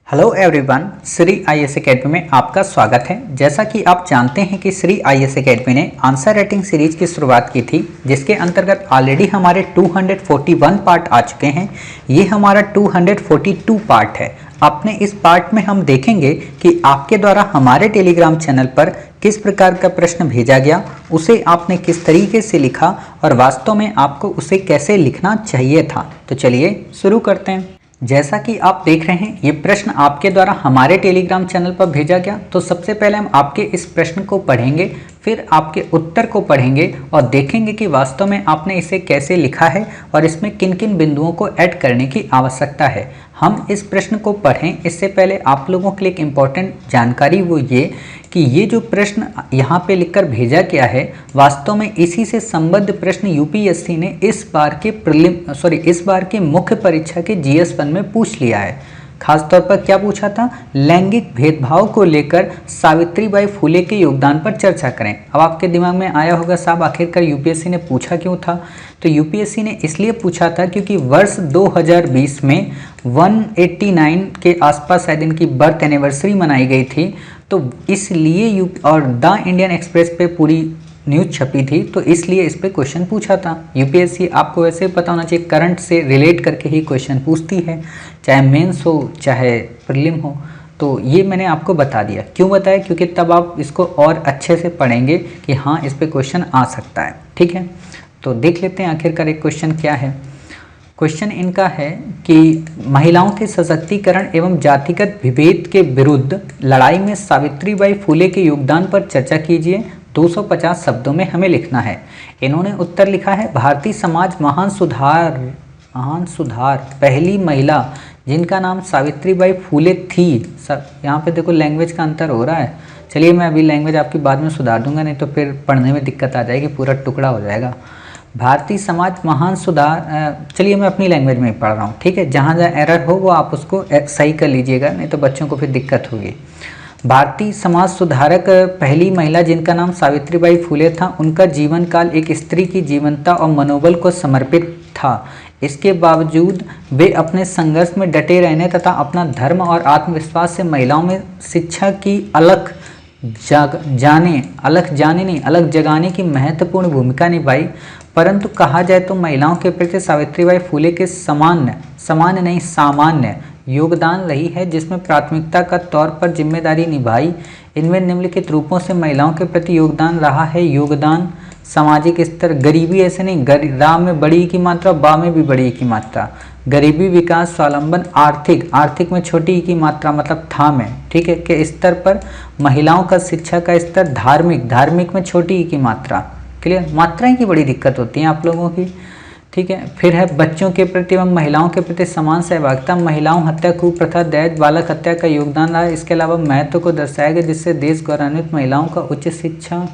Hello everyone, Shri IAS academy में आपका स्वागत है। जैसा कि आप जानते हैं कि श्री आईएएस एकेडमी ने आंसर राइटिंग सीरीज की शुरुआत की थी, जिसके अंतर्गत ऑलरेडी हमारे 241 पार्ट आ चुके हैं। ये हमारा 242 पार्ट है। अपने इस पार्ट में हम देखेंगे कि आपके द्वारा हमारे टेलीग्राम चैनल पर किस प्रकार का प्रश्न भेजा गया, उसे आपने किस तरीके से लिखा और वास्तव में आपको उसे कैसे लिखना चाहिए था। तो चलिए शुरू करते हैं। जैसा कि आप देख रहे हैं, ये प्रश्न आपके द्वारा हमारे टेलीग्राम चैनल पर भेजा गया। तो सबसे पहले हम आपके इस प्रश्न को पढ़ेंगे, फिर आपके उत्तर को पढ़ेंगे और देखेंगे कि वास्तव में आपने इसे कैसे लिखा है और इसमें किन किन बिंदुओं को ऐड करने की आवश्यकता है। हम इस प्रश्न को पढ़ें इससे पहले आप लोगों के लिए एक इम्पॉर्टेंट जानकारी वो ये कि ये जो प्रश्न यहाँ पे लिखकर भेजा गया है, वास्तव में इसी से संबद्ध प्रश्न यूपीएससी ने इस बार के मुख्य परीक्षा के GS1 में पूछ लिया है। खास तौर पर क्या पूछा था? लैंगिक भेदभाव को लेकर सावित्रीबाई फुले के योगदान पर चर्चा करें। अब आपके दिमाग में आया होगा, साहब आखिरकार यूपीएससी ने पूछा क्यों था? तो यूपीएससी ने इसलिए पूछा था क्योंकि वर्ष 2020 में 189 के आसपास शायद इनकी बर्थ एनिवर्सरी मनाई गई थी। तो इसलिए और द इंडियन एक्सप्रेस पे पूरी न्यूज़ छपी थी, तो इसलिए इस पे क्वेश्चन पूछा था। यूपीएससी आपको वैसे पता होना चाहिए, करंट से रिलेट करके ही क्वेश्चन पूछती है, चाहे मेंस हो चाहे प्रीलिम हो। तो ये मैंने आपको बता दिया। क्यों बताया? क्योंकि तब आप इसको और अच्छे से पढ़ेंगे कि हाँ इस पे क्वेश्चन आ सकता है। ठीक है, तो देख लेते हैं आखिरकार एक क्वेश्चन क्या है। क्वेश्चन इनका है कि महिलाओं के सशक्तिकरण एवं जातिगत विभेद के विरुद्ध लड़ाई में सावित्रीबाई फुले के योगदान पर चर्चा कीजिए। 250 शब्दों में हमें लिखना है। इन्होंने उत्तर लिखा है, भारतीय समाज महान सुधार पहली महिला जिनका नाम सावित्रीबाई फुले थी। यहाँ पे देखो लैंग्वेज का अंतर हो रहा है। चलिए मैं अभी लैंग्वेज आपकी बाद में सुधार दूंगा, नहीं तो फिर पढ़ने में दिक्कत आ जाएगी, पूरा टुकड़ा हो जाएगा। भारतीय समाज महान सुधार, चलिए मैं अपनी लैंग्वेज में ही पढ़ रहा हूँ। ठीक है, जहाँ जहाँ एरर हो वो आप उसको सही कर लीजिएगा, नहीं तो बच्चों को फिर दिक्कत होगी। भारतीय समाज सुधारक पहली महिला जिनका नाम सावित्रीबाई फुले था, उनका जीवन काल एक स्त्री की जीवनता और मनोबल को समर्पित था। इसके बावजूद वे अपने संघर्ष में डटे रहने तथा अपना धर्म और आत्मविश्वास से महिलाओं में शिक्षा की अलख जगाने की महत्वपूर्ण भूमिका निभाई। परंतु कहा जाए तो महिलाओं के प्रति सावित्रीबाई फुले के सामान्य योगदान रही है, जिसमें प्राथमिकता का तौर पर जिम्मेदारी निभाई। इनमें निम्नलिखित रूपों से महिलाओं के प्रति योगदान रहा है। योगदान सामाजिक स्तर, गरीबी ऐसे नहीं, रा में बड़ी की मात्रा, बा में भी बड़ी की मात्रा, गरीबी, विकास, स्वावलंबन, आर्थिक में छोटी की मात्रा मतलब था में, ठीक है, के स्तर पर महिलाओं का शिक्षा का स्तर, धार्मिक में छोटी की मात्रा। क्लियर? मात्राएं की बड़ी दिक्कत होती है आप लोगों की। ठीक है, फिर है बच्चों के प्रति एवं महिलाओं के प्रति समान सहभागिता, महिलाओं हत्या, कुप्रथा, दहेज, बालक हत्या का योगदान रहा। इसके अलावा महत्व को दर्शाया गया जिससे देश गौरवान्वित महिलाओं का उच्च शिक्षा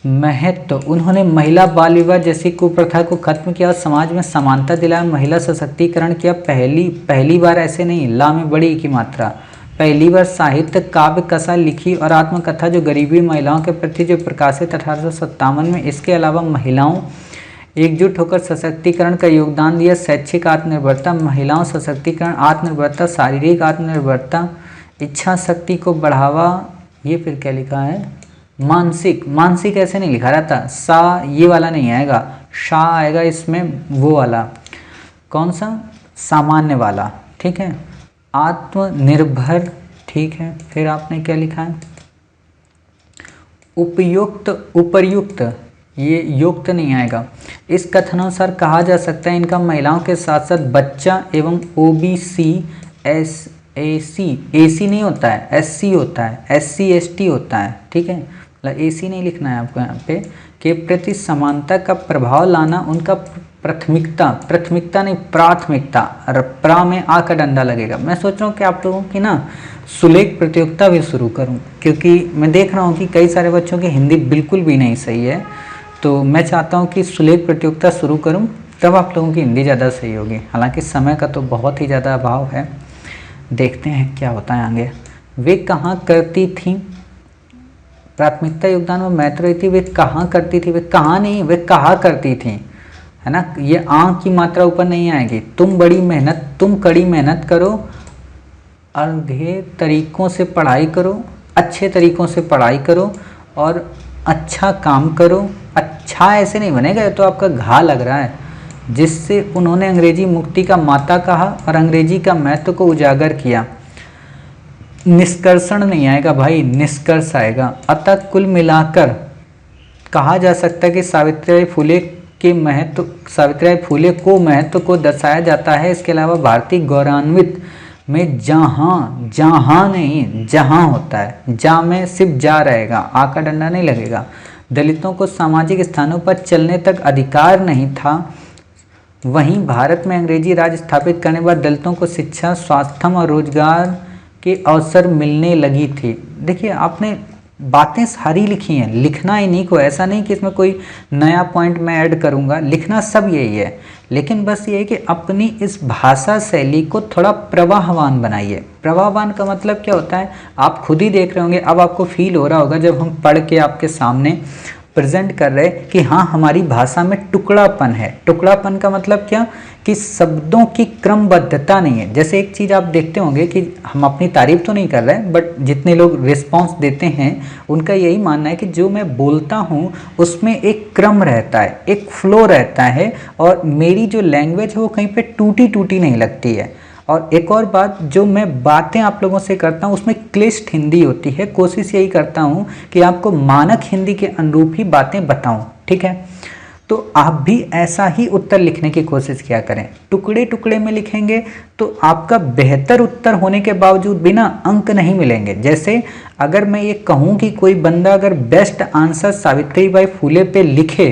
महत्व। उन्होंने महिला बाल विवाह जैसी कुप्रथा को खत्म किया और समाज में समानता दिलाया, महिला सशक्तिकरण किया। पहली बार ऐसे नहीं, ला में बड़ी की मात्रा, पहली बार साहित्य काव्य कथा लिखी और आत्मकथा जो गरीबी महिलाओं के प्रति जो प्रकाशित 1857 में। इसके अलावा महिलाओं एकजुट होकर सशक्तिकरण का योगदान दिया। शैक्षिक आत्मनिर्भरता, महिलाओं सशक्तिकरण, आत्मनिर्भरता, शारीरिक आत्मनिर्भरता, इच्छा शक्ति को बढ़ावा। ये फिर क्या लिखा है? मानसिक ऐसे नहीं लिखा रहता, सा ये वाला नहीं आएगा, शा आएगा इसमें, वो वाला कौन सा? सामान्य वाला। ठीक है, आत्मनिर्भर। ठीक है, फिर आपने क्या लिखा है? उपर्युक्त, ये युक्त नहीं आएगा। इस कथनानुसार कहा जा सकता है इनका महिलाओं के साथ साथ बच्चा एवं OBC AC नहीं होता है, SC होता है, SC ST होता है। ठीक है, मतलब AC नहीं लिखना है आपको यहाँ पे, के प्रति समानता का प्रभाव लाना उनका प्राथमिकता नहीं, प्राथमिकता। प्रा में आ का डंडा लगेगा। मैं सोच रहा हूँ कि आप लोगों की ना सुलेख प्रतियोगिता भी शुरू करूँ, क्योंकि मैं देख रहा हूँ कि कई सारे बच्चों की हिंदी बिल्कुल भी नहीं सही है। तो मैं चाहता हूँ कि सुलेख प्रतियोगिता शुरू करूँ, तब आप लोगों की हिंदी ज़्यादा सही होगी। हालांकि समय का तो बहुत ही ज़्यादा अभाव है, देखते हैं क्या होता है आगे। वे कहाँ करती थी? प्राथमिकता योगदान में महत्व रही थी। वे कहाँ करती थी? वे कहाँ नहीं, वे कहा करती थी, है ना। ये आँख की मात्रा ऊपर नहीं आएगी। तुम कड़ी मेहनत करो अंधे तरीक़ों से पढ़ाई करो, अच्छे तरीक़ों से पढ़ाई करो और अच्छा काम करो। अच्छा ऐसे नहीं बनेगा, ये तो आपका घा लग रहा है। जिससे उन्होंने अंग्रेजी मुक्ति का माता कहा और अंग्रेजी का महत्व को उजागर किया। निष्कर्षण नहीं आएगा भाई, निष्कर्ष आएगा। अतः कुल मिलाकर कहा जा सकता है कि सावित्रीबाई फुले को महत्व को दर्शाया जाता है। इसके अलावा भारतीय गौरवान्वित में जहाँ नहीं जहाँ होता है, जा में सिर्फ जा रहेगा, आ का डंडा नहीं लगेगा। दलितों को सामाजिक स्थानों पर चलने तक अधिकार नहीं था। वहीं भारत में अंग्रेजी राज स्थापित करने के बाद दलितों को शिक्षा, स्वास्थ्य और रोजगार के अवसर मिलने लगी थी। देखिए आपने बातें सारी लिखी हैं, लिखना इन्हीं को, ऐसा नहीं कि इसमें कोई नया पॉइंट मैं ऐड करूंगा, लिखना सब यही है। लेकिन बस ये है कि अपनी इस भाषा शैली को थोड़ा प्रवाहवान बनाइए। प्रवाहवान का मतलब क्या होता है, आप खुद ही देख रहे होंगे, अब आपको फील हो रहा होगा जब हम पढ़ के आपके सामने प्रेजेंट कर रहे कि हाँ हमारी भाषा में टुकड़ापन है। टुकड़ापन का मतलब क्या, कि शब्दों की क्रमबद्धता नहीं है। जैसे एक चीज़ आप देखते होंगे कि हम अपनी तारीफ तो नहीं कर रहे हैं, बट जितने लोग रिस्पांस देते हैं उनका यही मानना है कि जो मैं बोलता हूँ उसमें एक क्रम रहता है, एक फ्लो रहता है और मेरी जो लैंग्वेज है वो कहीं पे टूटी टूटी नहीं लगती है। और एक और बात, जो मैं बातें आप लोगों से करता हूँ उसमें क्लिष्ट हिंदी होती है। कोशिश यही करता हूँ कि आपको मानक हिंदी के अनुरूप ही बातें बताऊँ, ठीक है। तो आप भी ऐसा ही उत्तर लिखने की कोशिश किया करें। टुकड़े टुकड़े में लिखेंगे तो आपका बेहतर उत्तर होने के बावजूद भी ना अंक नहीं मिलेंगे। जैसे अगर मैं ये कहूँ कि कोई बंदा अगर बेस्ट आंसर सावित्रीबाई फुले पे लिखे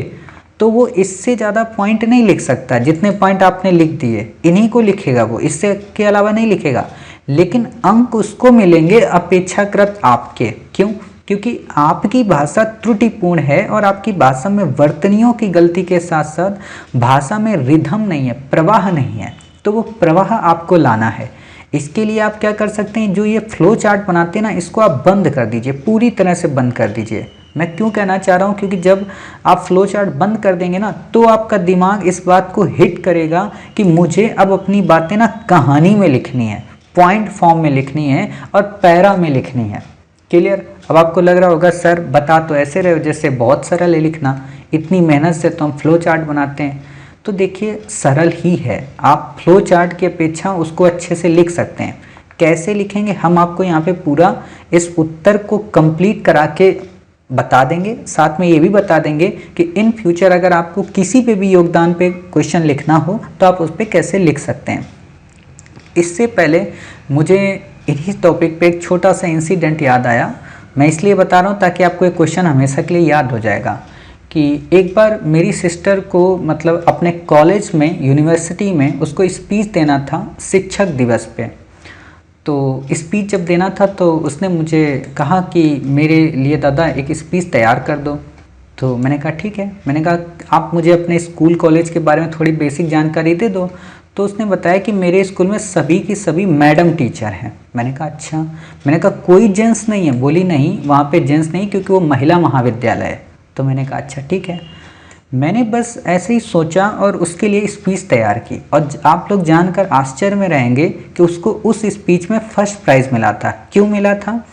तो वो इससे ज़्यादा पॉइंट नहीं लिख सकता। जितने पॉइंट आपने लिख दिए इन्हीं को लिखेगा वो, इससे के अलावा नहीं लिखेगा। लेकिन अंक उसको मिलेंगे अपेक्षाकृत आपके। क्यों? क्योंकि आपकी भाषा त्रुटिपूर्ण है और आपकी भाषा में वर्तनियों की गलती के साथ साथ भाषा में रिधम नहीं है, प्रवाह नहीं है। तो वो प्रवाह आपको लाना है। इसके लिए आप क्या कर सकते हैं, जो ये फ्लो चार्ट बनाते हैं ना, इसको आप बंद कर दीजिए, पूरी तरह से बंद कर दीजिए। मैं क्यों कहना चाह रहा हूँ, क्योंकि जब आप फ्लो चार्ट बंद कर देंगे ना तो आपका दिमाग इस बात को हिट करेगा कि मुझे अब अपनी बातें ना कहानी में लिखनी है, पॉइंट फॉर्म में लिखनी है और पैरा में लिखनी है। क्लियर? अब आपको लग रहा होगा सर बता तो ऐसे रहे हो जैसे बहुत सरल है लिखना, इतनी मेहनत से तो हम फ्लो चार्ट बनाते हैं। तो देखिए सरल ही है, आप फ्लो चार्ट की अपेक्षा उसको अच्छे से लिख सकते हैं। कैसे लिखेंगे हम आपको यहाँ पे पूरा इस उत्तर को कंप्लीट करा के बता देंगे। साथ में ये भी बता देंगे कि इन फ्यूचर अगर आपको किसी पे भी योगदान पे क्वेश्चन लिखना हो तो आप उस पर कैसे लिख सकते हैं। इससे पहले मुझे इन्हीं टॉपिक पे एक छोटा सा इंसिडेंट याद आया। मैं इसलिए बता रहा हूँ ताकि आपको एक क्वेश्चन हमेशा के लिए याद हो जाएगा कि एक बार मेरी सिस्टर को मतलब अपने कॉलेज में, यूनिवर्सिटी में उसको स्पीच देना था शिक्षक दिवस पे। तो स्पीच जब देना था तो उसने मुझे कहा कि मेरे लिए दादा एक स्पीच तैयार कर दो। तो मैंने कहा ठीक है। मैंने कहा आप मुझे अपने स्कूल कॉलेज के बारे में थोड़ी बेसिक जानकारी दे दो। तो उसने बताया कि मेरे स्कूल में सभी की सभी मैडम टीचर हैं। मैंने कहा अच्छा। मैंने कहा कोई जेंट्स नहीं है? बोली नहीं, वहाँ पे जेंट्स नहीं क्योंकि वो महिला महाविद्यालय है। तो मैंने कहा अच्छा ठीक है। मैंने बस ऐसे ही सोचा और उसके लिए स्पीच तैयार की। और आप लोग जानकर आश्चर्य में रहेंगे कि उसको उस स्पीच में फर्स्ट प्राइज़ मिला था। क्यों मिला था?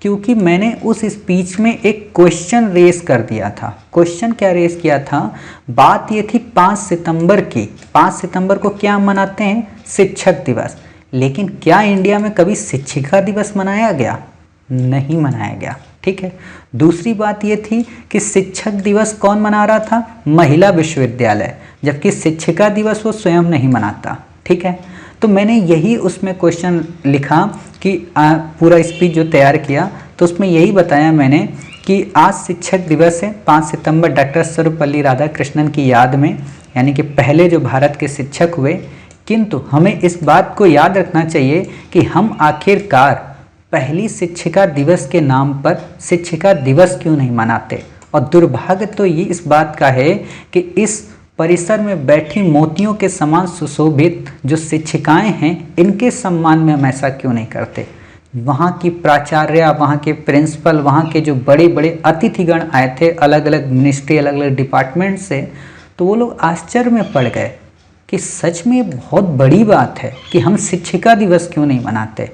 क्योंकि मैंने उस स्पीच में एक क्वेश्चन रेस कर दिया था। क्वेश्चन क्या रेस किया था? बात ये थी 5 सितंबर की। 5 सितंबर को क्या मनाते हैं? शिक्षक दिवस। लेकिन क्या इंडिया में कभी शिक्षिका दिवस मनाया गया? नहीं मनाया गया। ठीक है। दूसरी बात ये थी कि शिक्षक दिवस कौन मना रहा था? महिला विश्वविद्यालय, जबकि शिक्षिका दिवस वो स्वयं नहीं मनाता। ठीक है। तो मैंने यही उसमें क्वेश्चन लिखा कि पूरा स्पीच जो तैयार किया तो उसमें यही बताया मैंने कि आज शिक्षक दिवस है 5 सितंबर डॉक्टर सर्वपल्ली राधाकृष्णन की याद में, यानी कि पहले जो भारत के शिक्षक हुए। किंतु हमें इस बात को याद रखना चाहिए कि हम आखिरकार पहली शिक्षिका दिवस के नाम पर शिक्षिका दिवस क्यों नहीं मनाते। और दुर्भाग्य तो ये इस बात का है कि इस परिसर में बैठी मोतियों के समान सुशोभित जो शिक्षिकाएं हैं, इनके सम्मान में हम ऐसा क्यों नहीं करते। वहाँ की प्राचार्य, वहाँ के प्रिंसिपल, वहाँ के जो बड़े बड़े अतिथिगण आए थे अलग अलग मिनिस्ट्री, अलग अलग डिपार्टमेंट से, तो वो लोग आश्चर्य में पड़ गए कि सच में बहुत बड़ी बात है कि हम शिक्षिका दिवस क्यों नहीं मनाते।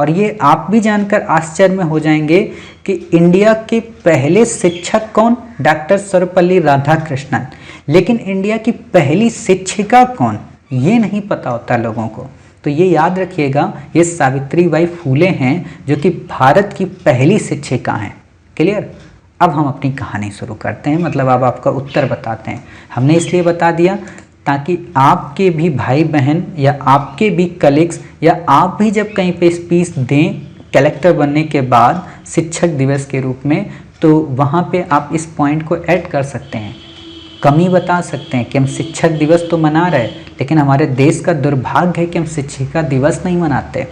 और ये आप भी जानकर आश्चर्य में हो जाएंगे कि इंडिया के पहले शिक्षक कौन, डॉक्टर सर्वपल्ली राधाकृष्णन। लेकिन इंडिया की पहली शिक्षिका कौन, ये नहीं पता होता लोगों को। तो ये याद रखिएगा, ये सावित्रीबाई फूले हैं जो कि भारत की पहली शिक्षिका हैं। क्लियर। अब हम अपनी कहानी शुरू करते हैं, मतलब अब आपका उत्तर बताते हैं। हमने इसलिए बता दिया ताकि आपके भी भाई बहन या आपके भी कलीग्स या आप भी जब कहीं पे स्पीच दें कलेक्टर बनने के बाद शिक्षक दिवस के रूप में, तो वहाँ पे आप इस पॉइंट को ऐड कर सकते हैं, कमी बता सकते हैं कि हम शिक्षक दिवस तो मना रहे लेकिन हमारे देश का दुर्भाग्य है कि हम शिक्षिका दिवस नहीं मनाते।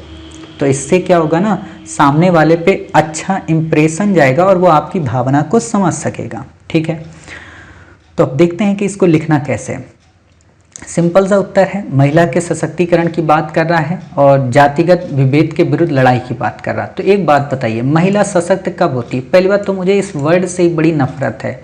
तो इससे क्या होगा ना, सामने वाले पे अच्छा इंप्रेशन जाएगा और वो आपकी भावना को समझ सकेगा। ठीक है, तो अब देखते हैं कि इसको लिखना कैसे। सिंपल सा उत्तर है, महिला के सशक्तिकरण की बात कर रहा है और जातिगत विभेद के विरुद्ध लड़ाई की बात कर रहा है। तो एक बात बताइए, महिला सशक्त कब होती है? पहली बात तो मुझे इस वर्ड से ही बड़ी नफरत है,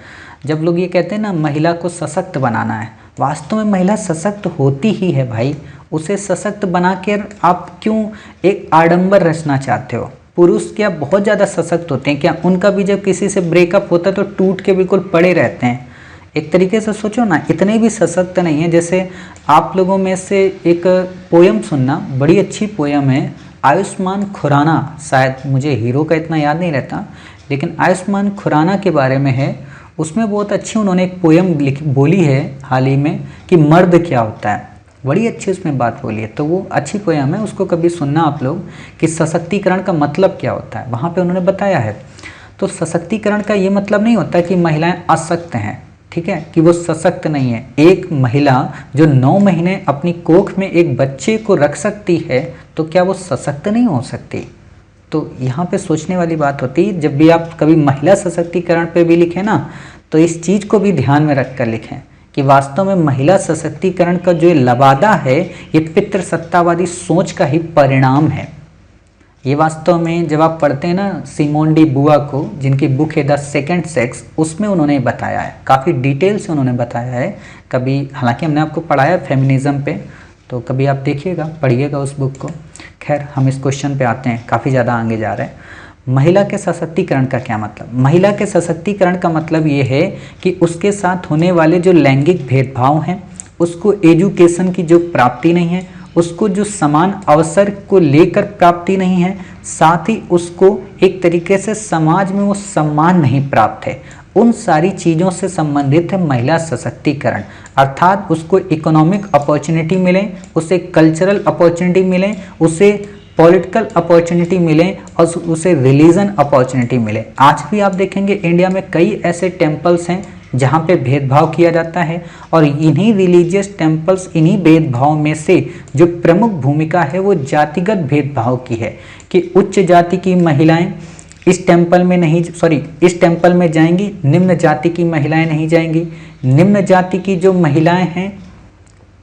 जब लोग ये कहते हैं ना महिला को सशक्त बनाना है। वास्तव में महिला सशक्त होती ही है भाई, उसे सशक्त बनाकर आप क्यों एक आडंबर रचना चाहते हो? पुरुष क्या बहुत ज़्यादा सशक्त होते हैं क्या? उनका भी जब किसी से ब्रेकअप होता है तो टूट के बिल्कुल पड़े रहते हैं। एक तरीके से सोचो ना, इतने भी सशक्त नहीं है। जैसे आप लोगों में से एक पोयम सुनना, बड़ी अच्छी पोयम है, आयुष्मान खुराना, शायद मुझे हीरो का इतना याद नहीं रहता, लेकिन आयुष्मान खुराना के बारे में है। उसमें बहुत अच्छी उन्होंने एक पोयम बोली है हाल ही में कि मर्द क्या होता है, बड़ी अच्छी उसमें बात बोली है। तो वो अच्छी पोयम है, उसको कभी सुनना आप लोग, कि सशक्तिकरण का मतलब क्या होता है, वहाँ पे उन्होंने बताया है। तो सशक्तिकरण का ये मतलब नहीं होता कि महिलाएं अशक्त हैं, ठीक है, कि वो सशक्त नहीं है। एक महिला जो 9 महीने अपनी कोख में एक बच्चे को रख सकती है, तो क्या वो सशक्त नहीं हो सकती? तो यहाँ पे सोचने वाली बात होती है, जब भी आप कभी महिला सशक्तिकरण पे भी लिखें ना, तो इस चीज़ को भी ध्यान में रख कर लिखें कि वास्तव में महिला सशक्तिकरण का जो लबादा है, ये पितृसत्तावादी सोच का ही परिणाम है। ये वास्तव में जब आप पढ़ते हैं ना सिमोन डी बुआ को, जिनकी बुक है द सेकंड सेक्स, उसमें उन्होंने बताया है, काफ़ी डिटेल से उन्होंने बताया है। कभी हालांकि हमने आपको पढ़ाया फेमिनिज्म पे, तो कभी आप देखिएगा, पढ़िएगा उस बुक को। खैर, हम इस क्वेश्चन पे आते हैं, काफ़ी ज़्यादा आगे जा रहे हैं। महिला के सशक्तिकरण का क्या मतलब? महिला के सशक्तिकरण का मतलब ये है कि उसके साथ होने वाले जो लैंगिक भेदभाव हैं, उसको एजुकेशन की जो प्राप्ति नहीं है, उसको जो समान अवसर को लेकर प्राप्ति नहीं है, साथ ही उसको एक तरीके से समाज में वो सम्मान नहीं प्राप्त है, उन सारी चीज़ों से संबंधित है महिला सशक्तिकरण। अर्थात उसको इकोनॉमिक अपॉर्चुनिटी मिले, उसे कल्चरल अपॉर्चुनिटी मिले, उसे पॉलिटिकल अपॉर्चुनिटी मिले और उसे रिलीजन अपॉर्चुनिटी मिले। आज भी आप देखेंगे इंडिया में कई ऐसे टेम्पल्स हैं जहाँ पे भेदभाव किया जाता है, और इन्हीं रिलीजियस टेम्पल्स, इन्हीं भेदभाव में से जो प्रमुख भूमिका है वो जातिगत भेदभाव की है कि उच्च जाति की महिलाएं इस टेम्पल में नहीं, इस टेम्पल में जाएंगी, निम्न जाति की महिलाएं नहीं जाएंगी। निम्न जाति की जो महिलाएं हैं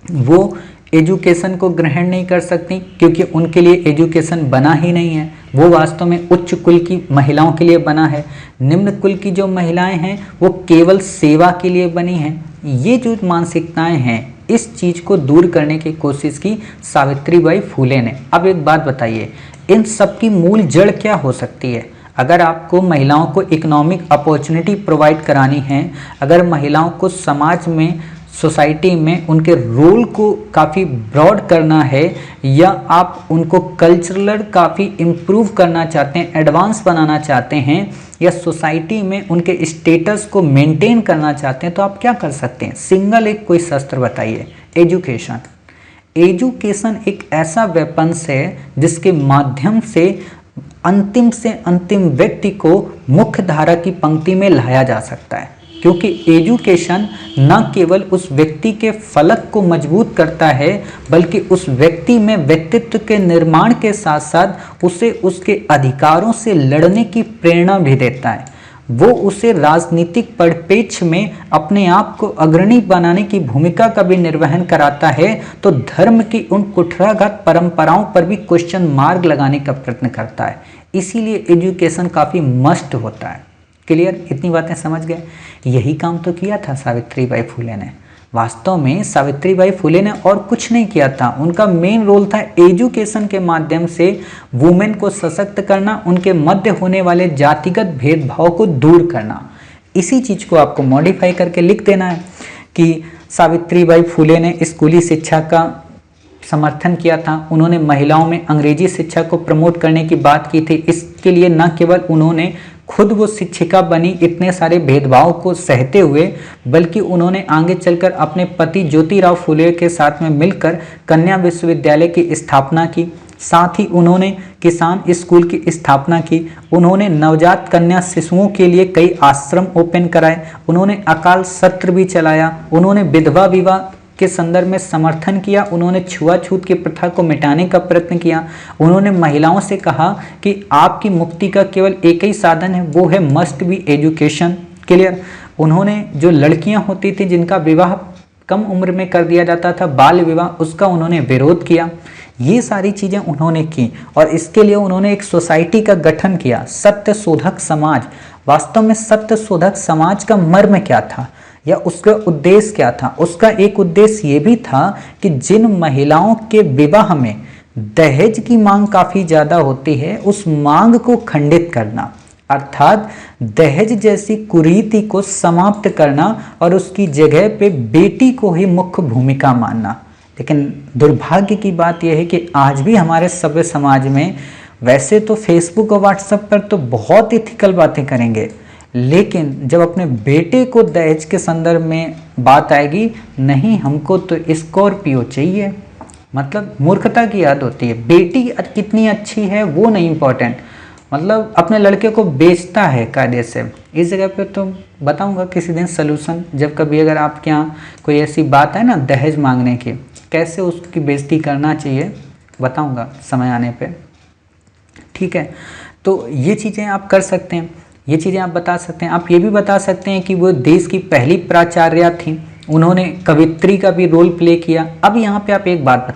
वो एजुकेशन को ग्रहण नहीं कर सकती क्योंकि उनके लिए एजुकेशन बना ही नहीं है, वो वास्तव में उच्च कुल की महिलाओं के लिए बना है। निम्न कुल की जो महिलाएं हैं वो केवल सेवा के लिए बनी हैं। ये जो मानसिकताएं हैं, इस चीज़ को दूर करने की कोशिश की सावित्रीबाई फूले ने। अब एक बात बताइए, इन सब की मूल जड़ क्या हो सकती है? अगर आपको महिलाओं को इकोनॉमिक अपॉर्चुनिटी प्रोवाइड करानी है, अगर महिलाओं को समाज में, सोसाइटी में उनके रोल को काफ़ी ब्रॉड करना है, या आप उनको कल्चरल काफ़ी इम्प्रूव करना चाहते हैं, एडवांस बनाना चाहते हैं, या सोसाइटी में उनके स्टेटस को मेंटेन करना चाहते हैं, तो आप क्या कर सकते हैं? सिंगल एक कोई शस्त्र बताइए, एजुकेशन। एजुकेशन एक ऐसा वेपन्स है जिसके माध्यम से अंतिम व्यक्ति को मुख्य धारा की पंक्ति में लाया जा सकता है, क्योंकि एजुकेशन न केवल उस व्यक्ति के फलक को मजबूत करता है, बल्कि उस व्यक्ति में व्यक्तित्व के निर्माण के साथ साथ उसे उसके अधिकारों से लड़ने की प्रेरणा भी देता है। वो उसे राजनीतिक परिप्रेक्ष्य में अपने आप को अग्रणी बनाने की भूमिका का भी निर्वहन कराता है। तो धर्म की उन कुठाराघात परंपराओं पर भी क्वेश्चन मार्क लगाने का प्रयत्न करता है। इसीलिए एजुकेशन काफ़ी मस्ट होता है। क्लियर? इतनी बातें समझ गए? यही काम तो किया था सावित्रीबाई फूले ने। वास्तव में सावित्रीबाई फुले ने और कुछ नहीं किया था। उनका मेन रोल था एजुकेशन के माध्यम से वुमेन को सशक्त करना, उनके मध्य होने वाले जातिगत भेदभाव को दूर करना। इसी चीज को आपको मॉडिफाई करके लिख देना है कि सावित्रीबाई फुले ने स्कूली शिक्षा का समर्थन किया था, उन्होंने महिलाओं में अंग्रेजी शिक्षा को प्रमोट करने की बात की थी। इसके लिए न केवल उन्होंने खुद वो शिक्षिका बनी इतने सारे भेदभाव को सहते हुए, बल्कि उन्होंने आगे चलकर अपने पति ज्योतिराव फुले के साथ में मिलकर कन्या विश्वविद्यालय की स्थापना की। साथ ही उन्होंने किसान स्कूल की स्थापना की। उन्होंने नवजात कन्या शिशुओं के लिए कई आश्रम ओपन कराए। उन्होंने अकाल सत्र भी चलाया। उन्होंने विधवा विवाह के संदर्भ में समर्थन किया। उन्होंने छुआछूत की प्रथा को मिटाने का प्रयत्न किया। उन्होंने महिलाओं से कहा कि आपकी मुक्ति का केवल एक ही साधन है, वो है मस्ट बी एजुकेशन। क्लियर। उन्होंने जो लड़कियां होती थी जिनका विवाह कम उम्र में कर दिया जाता था, बाल विवाह, उसका उन्होंने विरोध किया। ये सारी चीजें उन्होंने की और इसके लिए उन्होंने एक सोसाइटी का गठन किया, सत्य शोधक समाज। वास्तव में सत्य शोधक समाज का मर्म क्या था या उसका उद्देश्य क्या था? उसका एक उद्देश्य ये भी था कि जिन महिलाओं के विवाह में दहेज की मांग काफी ज्यादा होती है, उस मांग को खंडित करना, अर्थात दहेज जैसी कुरीति को समाप्त करना और उसकी जगह पे बेटी को ही मुख्य भूमिका मानना। लेकिन दुर्भाग्य की बात यह है कि आज भी हमारे सभ्य समाज में वैसे तो फेसबुक और व्हाट्सएप पर तो बहुत इथिकल बातें करेंगे, लेकिन जब अपने बेटे को दहेज के संदर्भ में बात आएगी, नहीं हमको तो स्कॉर्पियो चाहिए, मतलब मूर्खता की याद होती है। बेटी कितनी अच्छी है वो नहीं इम्पोर्टेंट, मतलब अपने लड़के को बेचता है कायदे से। इस जगह पे तो बताऊंगा किसी दिन सलूशन, जब कभी अगर आपके यहाँ कोई ऐसी बात है ना दहेज मांगने की, कैसे उसकी बेइज्जती करना चाहिए बताऊंगा समय आने पे। ठीक है, तो ये चीज़ें आप कर सकते हैं, ये चीज़ें आप बता सकते हैं। आप ये भी बता सकते हैं कि वो देश की पहली प्राचार्या थी, उन्होंने कवित्री का भी रोल प्ले किया। अब यहाँ पे आप एक बात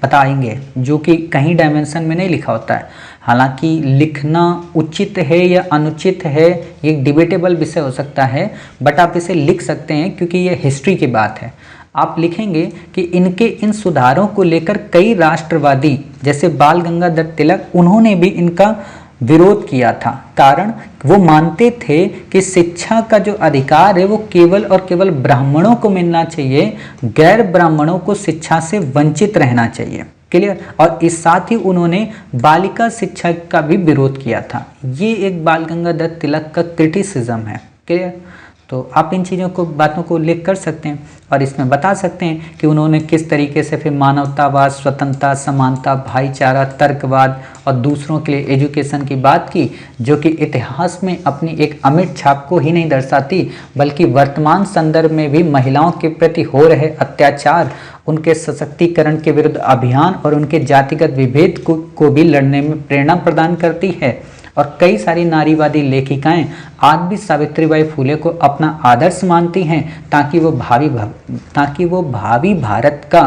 बताएंगे जो कि कहीं डायमेंशन में नहीं लिखा होता है। हालांकि लिखना उचित है या अनुचित है ये एक डिबेटेबल विषय हो सकता है, बट आप इसे लिख सकते हैं क्योंकि ये हिस्ट्री की बात है। आप लिखेंगे कि इनके इन सुधारों को लेकर कई राष्ट्रवादी जैसे बाल गंगाधर तिलक, उन्होंने भी इनका विरोध किया था। कारण वो मानते थे कि शिक्षा का जो अधिकार है वो केवल और केवल ब्राह्मणों को मिलना चाहिए, गैर ब्राह्मणों को शिक्षा से वंचित रहना चाहिए। क्लियर। और इस साथ ही उन्होंने बालिका शिक्षा का भी विरोध किया था। ये एक बाल गंगाधर तिलक का क्रिटिसिज्म है। क्लियर। तो आप इन चीज़ों को बातों को उल्लेख कर सकते हैं और इसमें बता सकते हैं कि उन्होंने किस तरीके से फिर मानवतावाद, स्वतंत्रता, समानता, भाईचारा, तर्कवाद और दूसरों के लिए एजुकेशन की बात की, जो कि इतिहास में अपनी एक अमिट छाप को ही नहीं दर्शाती बल्कि वर्तमान संदर्भ में भी महिलाओं के प्रति हो रहे अत्याचार, उनके सशक्तिकरण के विरुद्ध अभियान और उनके जातिगत विभेद को भी लड़ने में प्रेरणा प्रदान करती है। और कई सारी नारीवादी लेखिकाएं आज भी सावित्रीबाई फुले को अपना आदर्श मानती हैं ताकि वो भावी भारत का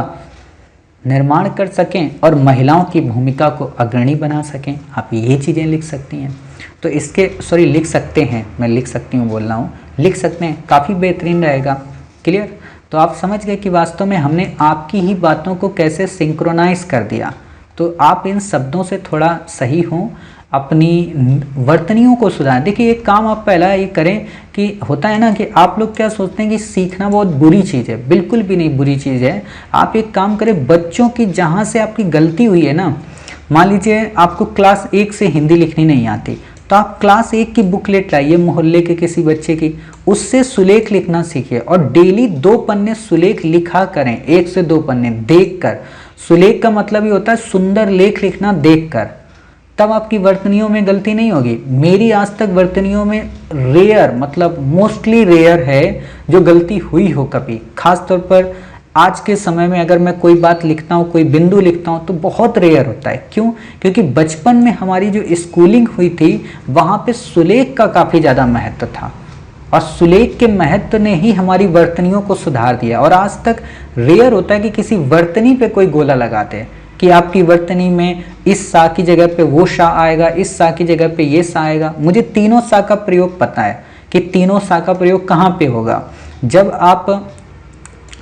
निर्माण कर सकें और महिलाओं की भूमिका को अग्रणी बना सकें। आप ये चीज़ें लिख सकती हैं। तो इसके लिख सकते हैं, मैं लिख सकती हूँ बोल रहा हूँ, लिख सकते हैं, काफ़ी बेहतरीन रहेगा। क्लियर। तो आप समझ गए कि वास्तव में हमने आपकी ही बातों को कैसे सिंक्रोनाइज कर दिया। तो आप इन शब्दों से थोड़ा सही हों, अपनी वर्तनियों को सुधारें। देखिए एक काम आप पहला ये करें कि होता है ना कि आप लोग क्या सोचते हैं कि सीखना बहुत बुरी चीज़ है, बिल्कुल भी नहीं बुरी चीज़ है। आप एक काम करें, बच्चों की जहाँ से आपकी गलती हुई है ना, मान लीजिए आपको क्लास 1 से हिंदी लिखनी नहीं आती, तो आप क्लास 1 की बुकलेट लाइए मोहल्ले के किसी बच्चे की, उससे सुलेख लिखना सीखिए और डेली 2 पन्ने सुलेख लिखा करें, 1 से 2 पन्ने देखकर। सुलेख का मतलब ये होता है सुंदर लेख लिखना देखकर, तब आपकी वर्तनियों में गलती नहीं होगी। मेरी आज तक वर्तनियों में रेयर, मतलब मोस्टली रेयर है जो गलती हुई हो कभी। खास तौर पर आज के समय में अगर मैं कोई बात लिखता हूँ, कोई बिंदु लिखता हूँ, तो बहुत रेयर होता है। क्यों? क्योंकि बचपन में हमारी जो स्कूलिंग हुई थी वहाँ पे सुलेख का काफ़ी ज़्यादा महत्व था और सुलेख के महत्व ने ही हमारी वर्तनियों को सुधार दिया। और आज तक रेयर होता है कि किसी वर्तनी पे कोई गोला लगाते कि आपकी वर्तनी में इस सा की जगह पे वो सा आएगा, इस सा की जगह पे ये सा आएगा। मुझे तीनों सा का प्रयोग पता है कि तीनों सा का प्रयोग कहाँ पे होगा। जब आप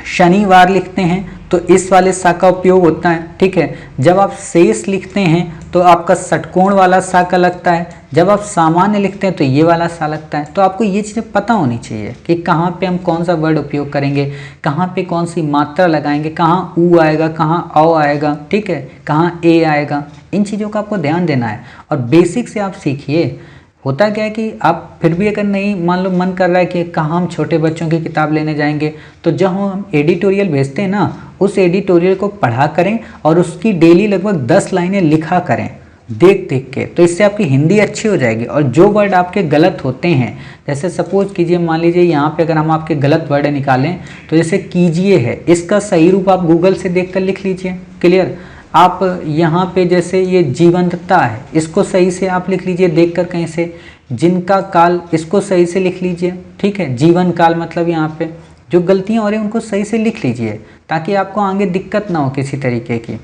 शनिवार लिखते हैं तो इस वाले सा का उपयोग होता है, ठीक है। जब आप शेष लिखते हैं तो आपका षटकोण वाला सा का लगता है। जब आप सामान्य लिखते हैं तो ये वाला सा लगता है। तो आपको ये चीज़ें पता होनी चाहिए कि कहाँ पे हम कौन सा वर्ड उपयोग करेंगे, कहाँ पे कौन सी मात्रा लगाएंगे, कहाँ ऊ आएगा, कहाँ औ आएगा, ठीक है, कहाँ ए आएगा। इन चीज़ों का आपको ध्यान देना है और बेसिक से आप सीखिए। होता क्या है कि आप फिर भी अगर नहीं, मान लो मन कर रहा है कि कहाँ हम छोटे बच्चों की किताब लेने जाएंगे, तो जब हम एडिटोरियल भेजते हैं ना, उस एडिटोरियल को पढ़ा करें और उसकी डेली लगभग 10 लाइनें लिखा करें देख देख के। तो इससे आपकी हिंदी अच्छी हो जाएगी। और जो वर्ड आपके गलत होते हैं, जैसे सपोज कीजिए, मान लीजिए यहाँ पे अगर हम आपके गलत वर्ड निकालें, तो जैसे कीजिए है, इसका सही रूप आप गूगल से देखकर लिख लीजिए, क्लियर। आप यहाँ पे जैसे ये जीवंतता है, इसको सही से आप लिख लीजिए देखकर कहीं से। जिनका काल, इसको सही से लिख लीजिए, ठीक है। जीवन काल मतलब यहाँ पे जो गलतियाँ हो रही हैं उनको सही से लिख लीजिए, ताकि आपको आगे दिक्कत ना हो किसी तरीके की,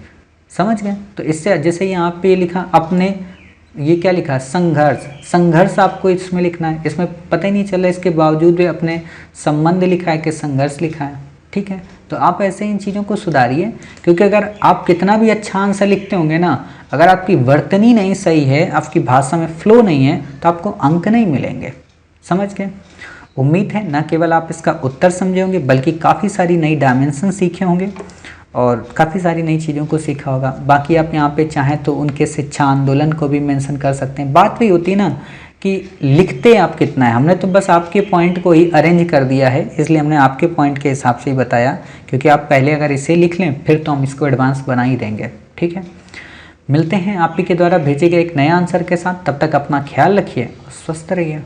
समझ गए। तो इससे जैसे यहाँ पे लिखा अपने, ये क्या लिखा है, संघर्ष, संघर्ष आपको इसमें लिखना है। इसमें पता ही नहीं चला, इसके बावजूद भी अपने संबंध लिखा है कि संघर्ष लिखा है, ठीक है। तो आप ऐसे इन चीज़ों को सुधारिए, क्योंकि अगर आप कितना भी अच्छा आंसर लिखते होंगे ना, अगर आपकी वर्तनी नहीं सही है, आपकी भाषा में फ्लो नहीं है, तो आपको अंक नहीं मिलेंगे, समझ गए। उम्मीद है न केवल आप इसका उत्तर समझे होंगे, बल्कि काफ़ी सारी नई डायमेंशन सीखे होंगे और काफ़ी सारी नई चीज़ों को सीखा होगा। बाकी आप यहाँ पे चाहें तो उनके शिक्षा आंदोलन को भी मेंशन कर सकते हैं। बात वही होती है ना कि लिखते आप कितना है। हमने तो बस आपके पॉइंट को ही अरेंज कर दिया है, इसलिए हमने आपके पॉइंट के हिसाब से ही बताया, क्योंकि आप पहले अगर इसे लिख लें फिर तो हम इसको एडवांस बना ही देंगे, ठीक है। मिलते हैं आप ही के द्वारा भेजे गए एक नए आंसर के साथ। तब तक अपना ख्याल रखिए और स्वस्थ रहिए।